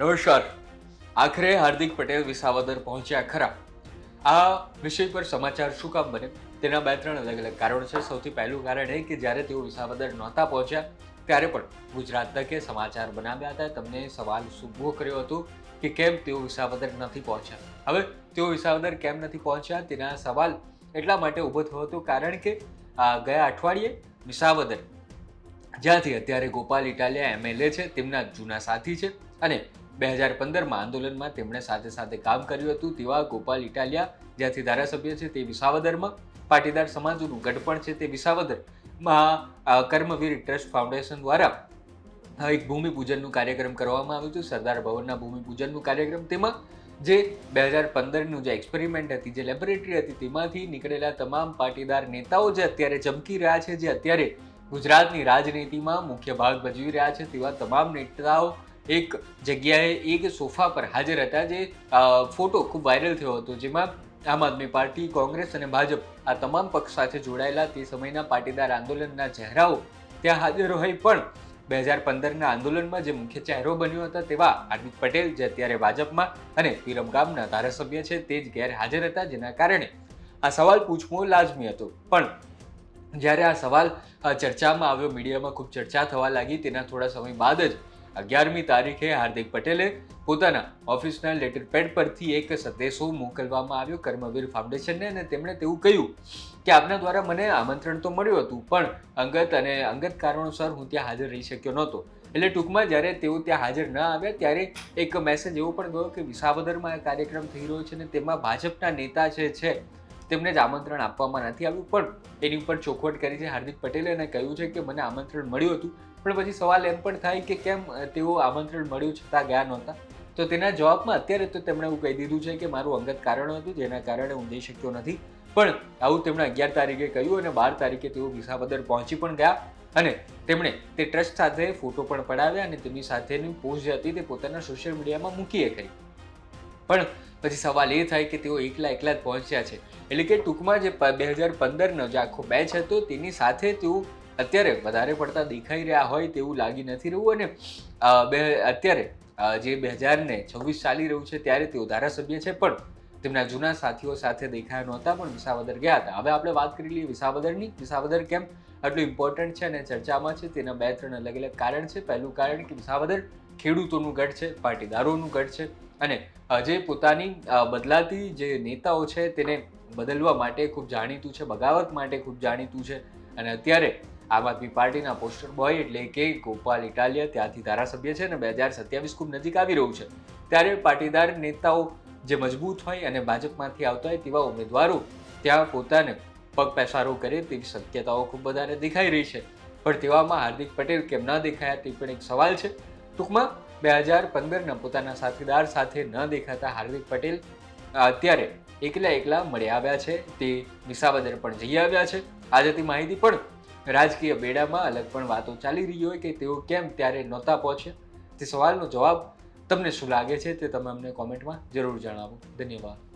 નમસ્કાર. આખરે હાર્દિક પટેલ વિસાવદર પહોંચ્યા ખરા. આ વિષય પર સમાચાર શું કામ બને તેના બે ત્રણ અલગ અલગ કારણો છે. સૌથી પહેલું કારણ એ કે જ્યારે તેઓ વિસાવદર નહોતા પહોંચ્યા ત્યારે પણ ગુજરાત તકે સમાચાર બનાવ્યા હતા. તમને સવાલ ઊભો કર્યો હતો કે કેમ તેઓ વિસાવદર નથી પહોંચ્યા. હવે તેઓ વિસાવદર કેમ નથી પહોંચ્યા તેના સવાલ એટલા માટે ઊભો થયો હતો કારણ કે ગયા અઠવાડિયે વિસાવદર, જ્યાંથી અત્યારે ગોપાલ ઇટાલિયા MLA છે, તેમના જૂના સાથી છે અને 2015માં આંદોલનમાં તેમણે સાથે સાથે કામ કર્યું હતું તેવા ગોપાલ ઇટાલિયા, જ્યાંથી ધારાસભ્ય છે તે વિસાવદરમાં, પાટીદાર સમાજનું ગઢ પણ છે તે વિસાવદરમાં કર્મવીર ટ્રસ્ટ ફાઉન્ડેશન દ્વારા એક ભૂમિપૂજનનું કાર્યક્રમ કરવામાં આવ્યું હતું. સરદાર ભવનના ભૂમિપૂજનનું કાર્યક્રમ, તેમાં જે 2015નું જે એક્સપેરિમેન્ટ હતી, જે લેબોરેટરી હતી, તેમાંથી નીકળેલા તમામ પાટીદાર નેતાઓ જે અત્યારે ચમકી રહ્યા છે, જે અત્યારે ગુજરાતની રાજનીતિમાં મુખ્ય ભાગ ભજવી રહ્યા છે, તેવા તમામ નેતાઓ એક જગ્યાએ એક સોફા પર હાજર હતા. જે ફોટો ખૂબ વાયરલ થયો હતો, જેમાં આમ આદમી પાર્ટી, કોંગ્રેસ અને ભાજપ આ તમામ પક્ષ સાથે જોડાયેલા તે સમયના પાટીદાર આંદોલનના ચહેરાઓ ત્યાં હાજર હોય, પણ 2015ના આંદોલનમાં જે મુખ્ય ચહેરો બન્યો હતા તેવા હાર્દિક પટેલ, જે અત્યારે ભાજપમાં અને વિરમગામના ધારાસભ્ય છે, તે જ ગેરહાજર હતા, જેના કારણે આ સવાલ પૂછવો લાજમી હતો. પણ જ્યારે આ સવાલ ચર્ચામાં આવ્યો, મીડિયામાં ખૂબ ચર્ચા થવા લાગી, તેના થોડા સમય બાદ જ 11મી તારીખે હાર્દિક પટેલે પોતાના ઓફિસના લેટર પેડ પરથી એક સંદેશો મોકલવામાં આવ્યો કર્મવીર ફાઉન્ડેશનને, અને તેમણે તેવું કહ્યું કે આપના દ્વારા મને આમંત્રણ તો મળ્યું હતું, પણ અંગત કારણોસર હું ત્યાં હાજર રહી શક્યો નહોતો. એટલે ટૂંકમાં જ્યારે તેઓ ત્યાં હાજર ન આવ્યા ત્યારે એક મેસેજ એવો પણ ગયો કે વિસાવદરમાં આ કાર્યક્રમ થઈ રહ્યો છે અને તેમાં ભાજપના નેતા છે તેમને જ આમંત્રણ આપવામાં નથી આવ્યું. પણ એની ઉપર ચોખવટ કરી છે હાર્દિક પટેલે અને કહ્યું છે કે મને આમંત્રણ મળ્યું હતું, પણ પછી સવાલ એમ પણ થાય કે કેમ તેઓ આમંત્રણ મળ્યું છતાં ગયા નહોતા. તો તેના જવાબમાં અત્યારે તો તેમણે એવું કહી દીધું છે કે મારું અંગત કારણ હતું, જેના કારણે હું જઈ શક્યો નથી. પણ આવું તેમણે 11 તારીખે કહ્યું અને 12 તારીખે તેઓ વિસાવદર પહોંચી પણ ગયા અને તેમણે તે ટ્રસ્ટ સાથે ફોટો પણ પડાવ્યા અને તેમની સાથેની પોસ્ટ જે હતી તે પોતાના સોશિયલ મીડિયામાં મૂકી કરી. પણ પછી સવાલ એ થાય કે તેઓ એકલા જ પહોંચ્યા છે. એટલે કે ટૂંકમાં જે 2015નો જે આખો બેચ હતો તેની સાથે તેઓ અત્યારે વધારે પડતા દેખાઈ રહ્યા હોય તેવું લાગી નથી રહ્યું. અને અત્યારે જે 2026 ચાલી રહ્યું છે ત્યારે તેઓ ધારાસભ્ય છે, પણ તેમના જૂના સાથીઓ સાથે દેખાયા નહોતા, પણ વિસાવદર ગયા હતા. હવે આપણે વાત કરી લઈએ વિસાવદરની. વિસાવદર કેમ આટલું ઇમ્પોર્ટન્ટ છે અને ચર્ચામાં છે તેના બે ત્રણ અલગ અલગ કારણ છે. પહેલું કારણ કે વિસાવદર ખેડૂતોનું ગઢ છે, પાટીદારોનું ગઢ છે અને જે પોતાની બદલાતી જે નેતાઓ છે તેને બદલવા માટે ખૂબ જાણીતું છે, બગાવત માટે ખૂબ જાણીતું છે. અને અત્યારે આમ આદમી પાર્ટીના પોસ્ટર બોય એટલે કે ગોપાલ ઇટાલિયા ત્યાંથી ધારાસભ્ય છે અને 2027 ખૂબ નજીક આવી રહ્યું છે, ત્યારે પાટીદાર નેતાઓ જે મજબૂત હોય અને ભાજપમાંથી આવતા હોય તેવા ઉમેદવારો ત્યાં પોતાને પગ પેસારો કરે તેવી શક્યતાઓ ખૂબ વધારે દેખાઈ રહી છે. પણ તેવામાં હાર્દિક પટેલ કેમ ન દેખાયા તે પણ એક સવાલ છે. ટૂંકમાં 2015ના પોતાના સાથીદાર સાથે ન દેખાતા હાર્દિક પટેલ અત્યારે એકલા મળી આવ્યા છે. તે વિસાવદર પણ જઈ આવ્યા છે. આજથી માહિતી પણ રાજકીય બેડામાં અલગ પણ વાતો ચાલી રહી હોય કે તેઓ કેમ ત્યારે નહોતા પહોંચ્યા. તે સવાલનો જવાબ તમને શું લાગે છે તે તમે અમને કોમેન્ટમાં જરૂર જણાવો. ધન્યવાદ.